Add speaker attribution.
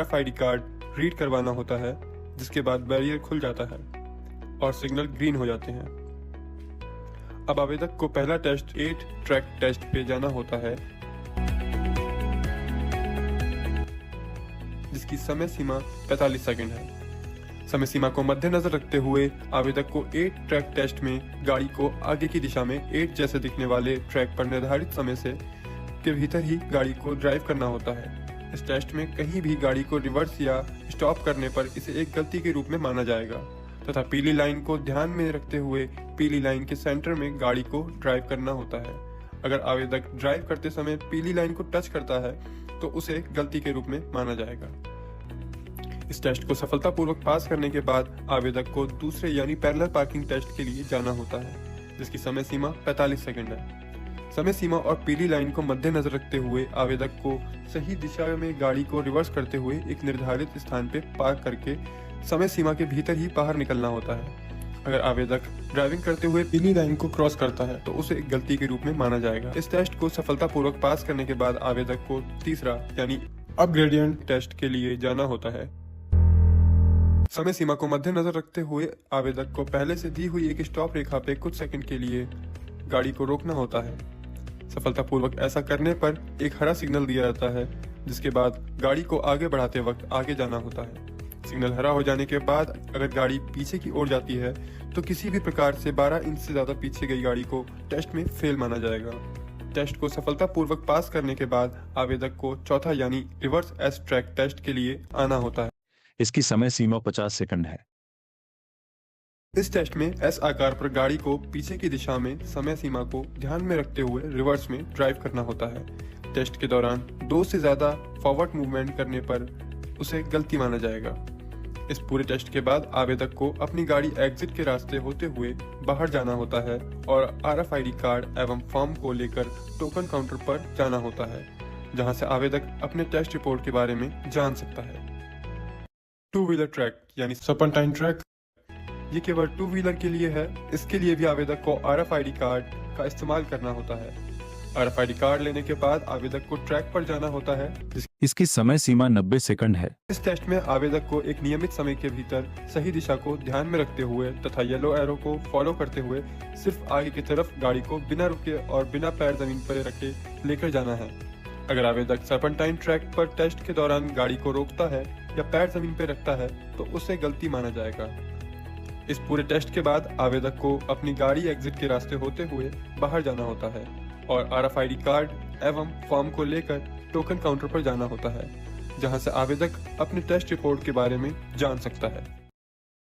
Speaker 1: RFID card read करवाना होता है, जिसके बाद बैरियर खुल जाता है और सिग्नल ग्रीन हो जाते हैं। अब आवेदक को पहला टेस्ट 8 ट्रैक टेस्ट पे जाना होता है, जिसकी समय सीमा 45 सेकंड है। समय सीमा को मद्देनजर रखते हुए आवेदक को 8 ट्रैक टेस्ट में गाड़ी को आगे की दिशा में 8 जैसे दिखने वाले ट्रैक पर निर्धारित समय से के भीतर ही गाड़ी को ड्राइव करना होता है। इस टेस्ट में कहीं भी गाड़ी को रिवर्स या स्टॉप करने पर इसे एक गलती के रूप में माना जाएगा तथा पीली लाइन को ध्यान में रखते हुए पीली लाइन के सेंटर में गाड़ी को ड्राइव करना होता है। अगर आवेदक ड्राइव करते समय पीली लाइन को टच करता है तो उसे गलती के रूप में माना जाएगा। इस टेस्ट को सफलतापूर्वक पास करने के बाद आवेदक को दूसरे यानी पैरेलल पार्किंग टेस्ट के लिए जाना होता है, जिसकी समय सीमा 45 सेकंड है। समय सीमा और पीली लाइन को मद्देनजर रखते हुए आवेदक को सही दिशा में गाड़ी को रिवर्स करते हुए एक निर्धारित स्थान पर पार्क करके समय सीमा के भीतर ही बाहर निकलना होता है। अगर आवेदक ड्राइविंग करते हुए पीली लाइन को क्रॉस करता है तो उसे एक गलती के रूप में माना जाएगा। इस टेस्ट को सफलतापूर्वक पास करने के बाद आवेदक को तीसरा यानी अपग्रेडियंट टेस्ट के लिए जाना होता है। समय सीमा को मद्देनजर रखते हुए आवेदक को पहले से दी हुई एक स्टॉप रेखा पे कुछ सेकंड के लिए गाड़ी को रोकना होता है। सफलतापूर्वक ऐसा करने पर एक हरा सिग्नल दिया जाता है, जिसके बाद गाड़ी को आगे बढ़ाते वक्त आगे जाना होता है। सिग्नल हरा हो जाने के बाद अगर गाड़ी पीछे की ओर जाती है तो किसी भी प्रकार से 12 इंच से ज्यादा पीछे गई गाड़ी को टेस्ट में फेल माना जाएगा। टेस्ट को सफलतापूर्वक पास करने के बाद आवेदक को चौथा यानी रिवर्स एस ट्रैक टेस्ट के लिए आना होता है।
Speaker 2: इसकी समय सीमा 50 सेकंड है।
Speaker 1: इस टेस्ट में एस आकार पर गाड़ी को पीछे की दिशा में समय सीमा को ध्यान में रखते हुए रिवर्स में ड्राइव करना होता है। टेस्ट के दौरान 2 से ज्यादा फॉरवर्ड मूवमेंट करने पर उसे गलती माना जाएगा। इस पूरे टेस्ट के बाद आवेदक को अपनी गाड़ी एग्जिट के रास्ते होते हुए बाहर जाना होता है और RFID कार्ड एवं फॉर्म को लेकर टोकन काउंटर पर जाना होता है, जहां से आवेदक अपने टेस्ट रिपोर्ट के बारे में जान सकता है। 2 व्हीलर ट्रैक यानी सर्पेंटाइन ट्रैक, ये केवल 2 व्हीलर के लिए है। इसके लिए भी आवेदक को RFID कार्ड का इस्तेमाल करना होता है। RFID कार्ड लेने के बाद आवेदक को ट्रैक पर जाना होता है।
Speaker 2: इसकी समय सीमा 90 सेकंड है।
Speaker 1: इस टेस्ट में आवेदक को एक नियमित समय के भीतर सही दिशा को ध्यान में रखते हुए तथा येलो एरो को फॉलो करते हुए सिर्फ आगे की तरफ गाड़ी को बिना रुके और बिना पैर जमीन पर रखे लेकर जाना है। अगर आवेदक सर्पेंटाइन ट्रैक पर टेस्ट के दौरान गाड़ी को रोकता है या पैर जमीन पर रखता है तो उसे गलती माना जाएगा। इस पूरे टेस्ट के बाद आवेदक को अपनी गाड़ी एग्जिट के रास्ते होते हुए बाहर जाना होता है और RFID कार्ड एवं फॉर्म को लेकर टोकन काउंटर पर जाना होता है, जहां से आवेदक अपने टेस्ट रिपोर्ट के बारे में जान सकता है।